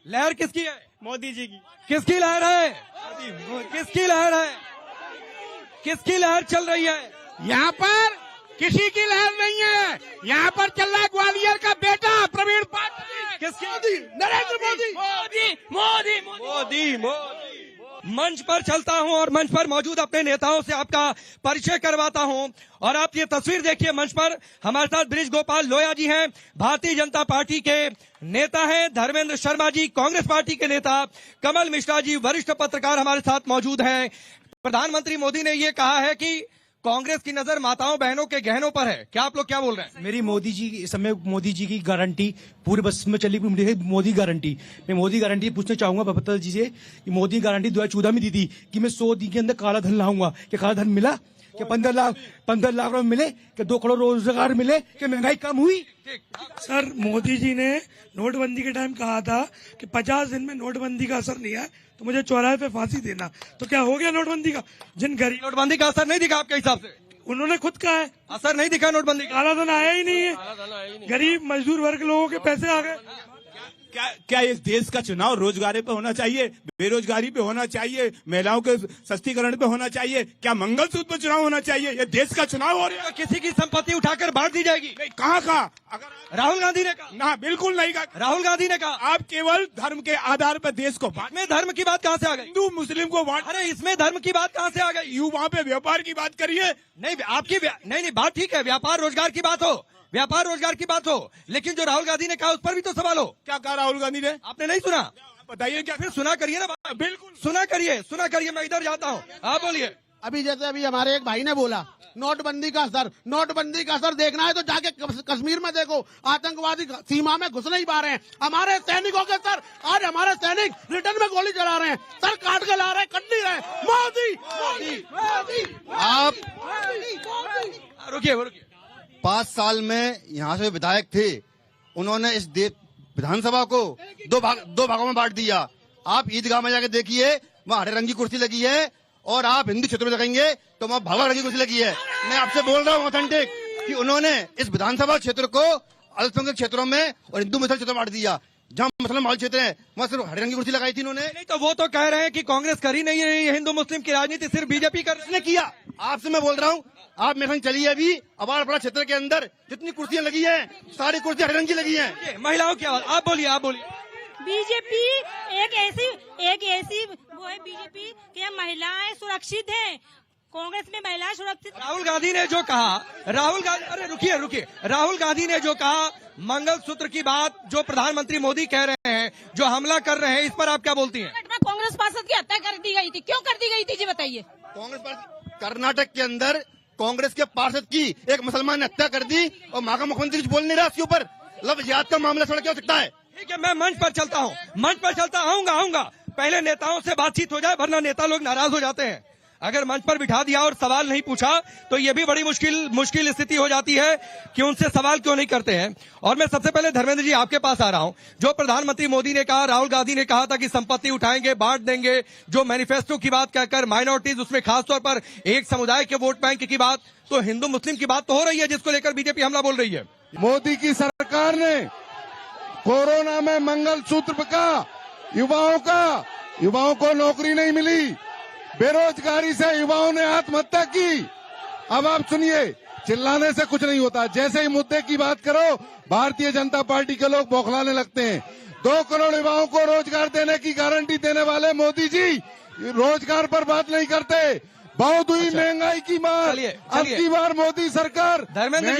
लहर किसकी है? मोदी जी की। किसकी लहर है? किसकी लहर है? किसकी लहर चल रही है? यहाँ पर किसी की लहर नहीं है, यहाँ पर चल रहा है ग्वालियर का बेटा प्रवीण पाठक। किसकी? नरेंद्र मोदी। मोदी मंच पर चलता हूं और मंच पर मौजूद अपने नेताओं से आपका परिचय करवाता हूं। और आप ये तस्वीर देखिए, मंच पर हमारे साथ बृज गोपाल लोया जी हैं, भारतीय जनता पार्टी के नेता हैं। धर्मेंद्र शर्मा जी कांग्रेस पार्टी के नेता, कमल मिश्रा जी वरिष्ठ पत्रकार हमारे साथ मौजूद हैं। प्रधानमंत्री मोदी ने ये कहा है कि कांग्रेस की नजर माताओं बहनों के गहनों पर है। क्या आप लोग क्या बोल रहे हैं? मेरी मोदी जी इस समय मोदी जी की गारंटी पूरे बस में चली मोदी गारंटी। मैं मोदी गारंटी पूछना चाहूंगा बपता जी से कि मोदी गारंटी 2014 में दी थी कि मैं 100 दिन के अंदर काला धन लाऊंगा। क्या काला धन मिला? क्या 15 लाख रुपए मिले? क्या 2 करोड़ रोजगार मिले? क्या महंगाई कम हुई? सर, मोदी जी ने नोटबंदी के टाइम कहा था कि 50 दिन में नोटबंदी का असर नहीं है तो मुझे चौराहे पे फांसी देना। तो क्या हो गया नोटबंदी का? जिन गरीब, नोटबंदी का असर नहीं दिखा आपके हिसाब से? उन्होंने खुद कहा है असर नहीं दिखा नोटबंदी का। काला धन आया ही नहीं है, गरीब मजदूर वर्ग लोगों के पैसे आ गए। क्या इस देश का चुनाव रोजगारी पे होना चाहिए, बेरोजगारी पे होना चाहिए, महिलाओं के सस्तीकरण पे होना चाहिए? क्या मंगलसूत्र पे चुनाव होना चाहिए? ये देश का चुनाव हो रहा है। किसी की संपत्ति उठाकर बांट दी जाएगी? कहाँ कहा? अगर राहुल गांधी ने कहा ना, बिल्कुल नहीं कहा। राहुल गांधी ने कहा आप केवल धर्म के आधार पर देश को बांट, में धर्म की बात कहां से आ गई? हिंदू मुस्लिम को बांट। अरे इसमें धर्म की बात कहां से आ गई? यू वहाँ पे व्यापार की बात करिए। नहीं, आपकी नहीं बात ठीक है, व्यापार रोजगार की बात हो, व्यापार रोजगार की बात हो, लेकिन जो राहुल गांधी ने कहा उस पर भी तो सवाल हो। क्या कहा राहुल गांधी ने? आपने नहीं सुना? बताइए क्या? फिर सुना करिए ना। बिल्कुल सुना करिए, मैं इधर जाता हूँ, आप बोलिए। अभी जैसे अभी हमारे एक भाई ने बोला नोटबंदी का असर देखना है तो जाके कश्मीर में देखो, आतंकवादी सीमा में घुस नहीं पा रहे हैं। हमारे सैनिकों के सर, आज हमारे सैनिक रिटर्न में गोली चला रहे हैं, सर काट के ला रहे हैं, कट नहीं रहे। मोदी आप रुकिए 5 साल में यहाँ से विधायक थे, उन्होंने इस विधानसभा को दो भागों में बांट दिया। आप ईदगाह में जाके देखिए, वहाँ हरे रंग की कुर्सी लगी है, और आप हिंदू क्षेत्र में देखेंगे तो वहाँ भगवा रंग की कुर्सी लगी है। मैं आपसे बोल रहा हूँ ऑथेंटिक कि उन्होंने इस विधानसभा क्षेत्र को अल्पसंख्यक क्षेत्रों में और हिंदू मुस्लिम क्षेत्र में बांट दिया। जहाँ मुसलमान माहौल क्षेत्र है वहाँ सिर्फ हरे रंग की कुर्सी लगाई थी उन्होंने। नहीं तो वो तो कह रहे हैं कि कांग्रेस करी नहीं है ये हिंदू मुस्लिम की राजनीति, सिर्फ बीजेपी ने किया। आपसे मैं बोल रहा हूँ, आप मेरे संग चलिए, अभी अबाड़पड़ा क्षेत्र के अंदर जितनी कुर्सियां लगी हैं सारी कुर्सियां हरे रंग की लगी हैं। महिलाओं की आवाज, आप बोलिए। बीजेपी एक ऐसी वो है बीजेपी कि महिलाएं सुरक्षित हैं, कांग्रेस में महिलाएं सुरक्षित। राहुल गांधी ने जो कहा, अरे रुकिए, राहुल गांधी ने जो कहा मंगलसूत्र की बात, जो प्रधानमंत्री मोदी कह रहे हैं, जो हमला कर रहे हैं, इस पर आप क्या बोलती हैं? कांग्रेस पार्षद की हत्या कर दी गई थी, क्यों कर दी गई थी जी बताइए? कर्नाटक के अंदर कांग्रेस के पार्षद की एक मुसलमान ने हत्या कर दी और वहाँ का मुख्यमंत्री कुछ बोल नहीं रहा इसके ऊपर। लव जिहाद का मामला थोड़ा क्या हो सकता है? ठीक है, मैं मंच पर चलता आऊंगा। पहले नेताओं से बातचीत हो जाए, वरना नेता लोग नाराज हो जाते हैं। अगर मंच पर बिठा दिया और सवाल नहीं पूछा तो ये भी बड़ी मुश्किल स्थिति हो जाती है कि उनसे सवाल क्यों नहीं करते हैं। और मैं सबसे पहले धर्मेंद्र जी आपके पास आ रहा हूं। जो प्रधानमंत्री मोदी ने कहा, राहुल गांधी ने कहा था कि संपत्ति उठाएंगे, बांट देंगे, जो मैनिफेस्टो की बात कहकर माइनॉरिटीज, उसमें खासतौर पर एक समुदाय के वोट बैंक की बात, तो हिंदू मुस्लिम की बात तो हो रही है, जिसको लेकर बीजेपी हमला बोल रही है। मोदी की सरकार ने कोरोना में मंगलसूत्र का युवाओं को नौकरी नहीं मिली, बेरोजगारी से युवाओं ने आत्महत्या की। अब आप सुनिए, चिल्लाने से कुछ नहीं होता। जैसे ही मुद्दे की बात करो, भारतीय जनता पार्टी के लोग बौखलाने लगते हैं। 2 करोड़ युवाओं को रोजगार देने की गारंटी देने वाले मोदी जी रोजगार पर बात नहीं करते। बहुत हुई महंगाई की मार। अब की बार मोदी सरकार धर्मेंद्र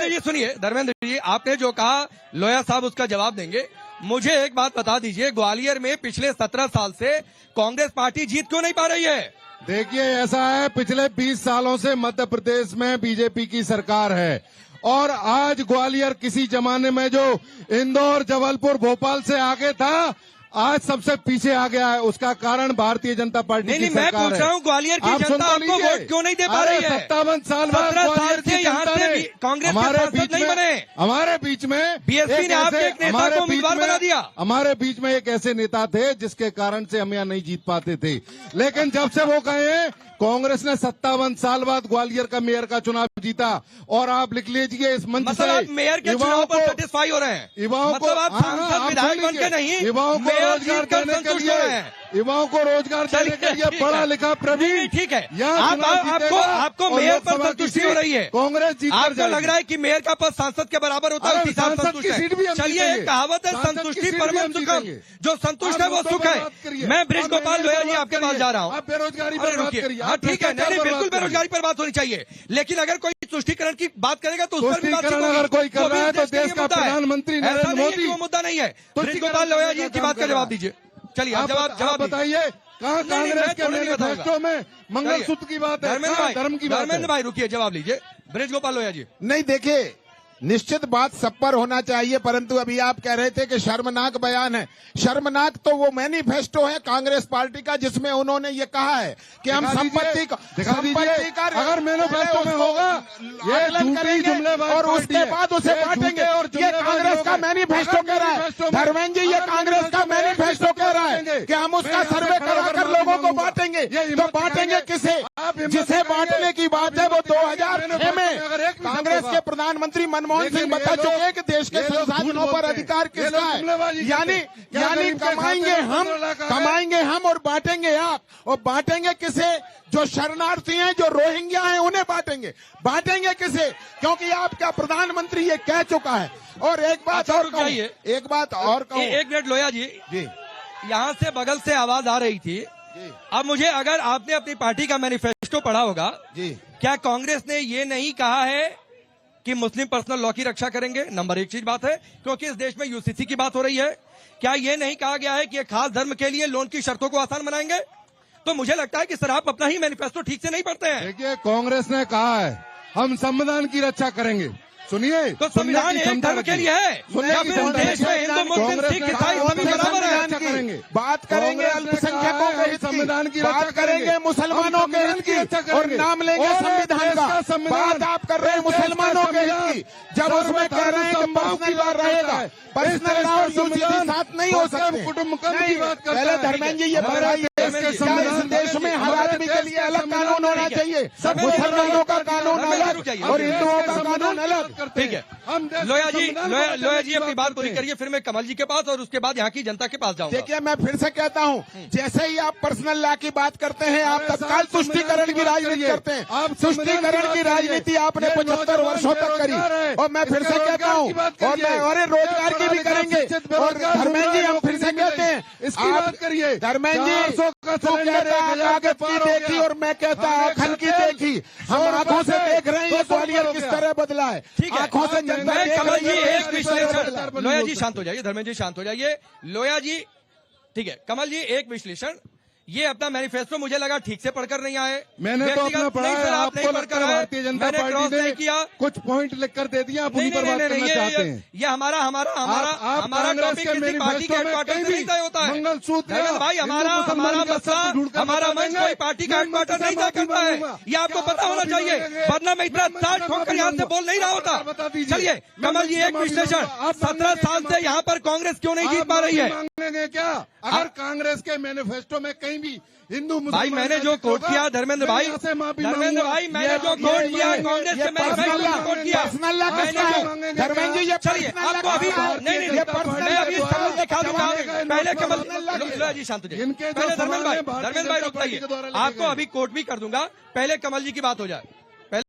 जी सुनिए, धर्मेंद्र जी आपने जो कहा, लोया साहब उसका जवाब देंगे। मुझे एक बात बता दीजिए, ग्वालियर में पिछले 17 साल से कांग्रेस पार्टी जीत क्यों नहीं पा रही है? देखिए, ऐसा है, पिछले 20 सालों से मध्य प्रदेश में बीजेपी की सरकार है, और आज ग्वालियर किसी जमाने में जो इंदौर, जबलपुर, भोपाल से आगे था, आज सबसे पीछे आ गया है। उसका कारण भारतीय जनता पार्टी की सरकार है। मैं पूछ रहा हूँ, ग्वालियर की जनता आपको वोट क्यों नहीं दे पा रही है? 57 साल बाद ग्वालियर की जनता ने कांग्रेस हमारे बीच नहीं बने। हमारे बीच में बीएसपी ने आपके एक नेता को उम्मीदवार बना दिया। हमारे बीच में एक ऐसे नेता थे जिसके कारण से हम यहाँ नहीं जीत पाते थे, लेकिन जब से वो कहे कांग्रेस ने 57 साल बाद ग्वालियर का मेयर का चुनाव जीता और आप लिख लीजिए इस मंच मतलब से आप मेयर के चुनाव पर सेटिस्फाई हो रहे हैं, युवाओं को मतलब आप सांसद विधायक बन के नहीं, युवाओं को मेयर रोजगार जीत कर देने के संतुष्ट हो रहे लिए हैं। युवाओं को रोजगार देने के लिए पढ़ा लिखा प्रवीण ठीक है, यहाँ चुनाव जीतेगा आपको और मेयर पर लोकसभा संतुष्टि की हो रही है, कांग्रेस जीत आपको लग रहा है कि मेयर का पद सांसद के बराबर होता है, अरे उसी साथ सांसद संतुष्ट की है। सीट भी हम चलिए, जीतेंगे। एक कहावत है, सांसद की संतुष्टि सीट भी परम हम सुखम, जीतेंगे। जो संतुष्ट है वो आप सुख मुद्दों है। पर बात करिए। मैं ब्रिज आप गोपाल लोहिया जी बेरोजगारी आपके पर पास बात जा रहा हूँ। आप बेरोजगारी अरे पर बात रुकिए, करिए। हाँ आप ठीक है, नहीं भ्रष्टाचार पर बिल्कुल बात करिए। बेरोजगारी पर बात होनी चाहिए, लेकिन अगर कोई तुष्टिकरण की बात करेगा तो उस पर भी बात तुष्टिकरण अगर कोई कर रहा है तो देश का प्रधानमंत्री ऐसा नरेंद्र नहीं है कि मोदी वो मुद्दा नहीं है। ब्रिज तुष्टिकरण गोपाल लोहिया जी करने की का बात काम का कर जवाब रहा है। दीजिए। चलिए, आप आप जवाब दीजिए। बताइए कहाँ नहीं, मैं कांग्रेस के थोड़ा नहीं बताऊंगा। मैनिफेस्टो में मंगलसूत्र की बात है, धर्मेंद्र कहाँ धर्म की बात धर्मेंद्र है? भाई रुकिए, जवाब लीजिए। ब्रिज गोपाल लोहिया जी, नहीं, देखिए, निश्चित बात सब पर होना चाहिए, परंतु अभी आप कह रहे थे कि शर्मनाक बयान है। शर्मनाक तो वो मैनिफेस्टो है कांग्रेस पार्टी का जिसमें उन्होंने ये कहा है कि हम दिखा संपत्ति दीजिए। का अगर मैनिफेस्टो में होगा ये आकलन झूठी करेंगे जुमलेबाज और पार्टी उसके है। बाद उसे ये बांटेंगे। झूठे और ये जुमलेबाज कांग्रेस लोग का हैं। मैनिफेस्टो अगर कह रहा है, मैनिफेस्टो में- धर्मेंद्र जी, ये अगर कांग्रेस का मैनिफेस्टो कह रहा है बांटेंगे। कि हम उसका मैं यहाँ सर्वे से खड़ा करा कर होकर लोगों को मांगूंगा। बांटेंगे। ये तो हिम्मत बांटेंगे दिखाएंगे। किसे? आप हिम्मत जिसे दिखाएंगे। बांटने की बात है वो 2000 अगर में एक भी कांग्रेस शब्द के प्रधानमंत्री मनमोहन लेकिन सिंह ये बता लोग- चुके हैं कि देश के ये लोग संसाधनों झूठ पर बोलते हैं। अधिकार ये किसका लोग है? जुमलेबाजी करते यानी हैं। क्या गरीब के कमाएंगे खाते में हम, 15 लाख आ रहे हैं? कमाएंगे हम और बांटेंगे आप। और बांटेंगे किसे? जो शरणार्थी हैं, जो रोहिंग्या हैं, उन्हें बांटेंगे। बांटेंगे किसे? क्योंकि आपका प्रधानमंत्री ये कह चुका है। और एक बात अच्छा, और रुक कहूं, जाइए। एक बात और कहूं। एक मिनट लोहिया जी, यहाँ से बगल से आवाज आ रही थी। अब मुझे, अगर आपने अपनी पार्टी का मैनिफेस्टो पढ़ा होगा, क्या कांग्रेस ने ये नहीं कहा है कि मुस्लिम पर्सनल लॉ की रक्षा करेंगे? नंबर एक चीज बात है, क्योंकि इस देश में यूसीसी की बात हो रही है। क्या ये नहीं कहा गया है कि एक खास धर्म के लिए लोन की शर्तों को आसान बनाएंगे? तो मुझे लगता है कि सर आप अपना ही मैनिफेस्टो ठीक से नहीं पढ़ते हैं। देखिए, कांग्रेस ने कहा है हम संविधान की रक्षा करेंगे। सुनिए, तो संविधान एक धर्म के लिए है या फिर इस देश में हिंदू मुस्लिम सिख ईसाई सभी बराबर है? करेंगे, बात करेंगे अल्पसंख्यकों के हित संविधान की, की बात करेंगे मुसलमानों के हित की, और नाम लेंगे संविधान का। बात आप कर रहे हैं मुसलमानों के हित की, जब उसमें कह रहे हैं कि पर्सनल लॉ रहेगा। पर्सनल लॉ और यूसीसी साथ नहीं हो सकते। पहले धर्मेंद्र जी ये बताइए, क्या इस देश में हर आदमी के लिए अलग कानून होना चाहिए? मुसलमानों का कानून अलग और हिंदुओं का कानून अलग। ठीक है, लोहिया जी अपनी बात पूरी करिए, फिर मैं कमल जी के पास और उसके बाद यहाँ की जनता के पास जाऊंगा। देखिए, मैं फिर से कहता हूँ, जैसे ही आप पर्सनल लॉ की बात करते हैं, आप तत्काल तुष्टीकरण की राजनीति करते हैं। आप तुष्टीकरण की राजनीति आपने 75 वर्षों तक करी, और मैं फिर से कहता हूँ, और मैं और रोजगार की भी करेंगे। और धर्मेंद्र जी, हम फिर से कहते हैं, इसकी बात करिए। धर्मेंद्र जी तो कहता है कागज की देखी और मैं कहता आंखन की देखी। हम आंखों से देख रहे हैं ये ग्वालियर किस तरह बदला है। आंखों से जनता देख कमल जी रही है एक विश्लेषण, लोहिया जी शांत हो जाइए, धर्मेंद्र जी शांत हो जाइए। लोहिया जी ठीक है, कमल जी एक विश्लेषण, ये अपना मैनिफेस्टो मुझे लगा ठीक से पढ़कर नहीं आए। मैंने तो अपना पढ़ा है, आपको लगता है भारतीय जनता पार्टी ने किया, कुछ पॉइंट लिख कर दे दिया, आप उन्हीं पर बात करना चाहते हैं। ये हमारा टॉपिक किसी पार्टी के हेडक्वार्टर से नहीं तय होता है। मंगलसूत्र भाई हमारा मसला, हमारा मंच कोई पार्टी का हेडक्वार्टर नहीं तय करता है, ये आपको पता होना चाहिए, वरना मैं इतना चार्ज ठोक कर यहाँ से बोल नहीं रहा होता। चलिए कमल जी एक विश्लेषण, 17 साल से यहाँ पर कांग्रेस क्यों नहीं जीत पा रही है? मांगेंगे क्या अगर कांग्रेस के मैनिफेस्टो में कहीं भी हिंदू भाई मैंने जो कोट किया धर्मेंद्र भाई, मैंने जो कोट किया कांग्रेस के मैनिफेस्टो में कोट किया, धर्मेंद्र जी, चलिए आपको अभी नहीं, मैं अभी सबूत दिखा दूंगा। पहले कमल जी शांत हो जाइए, पहले धर्मेंद्र भाई रुक जाइए, आपको अभी कोट भी कर दूंगा, पहले कमल जी की बात हो जाए।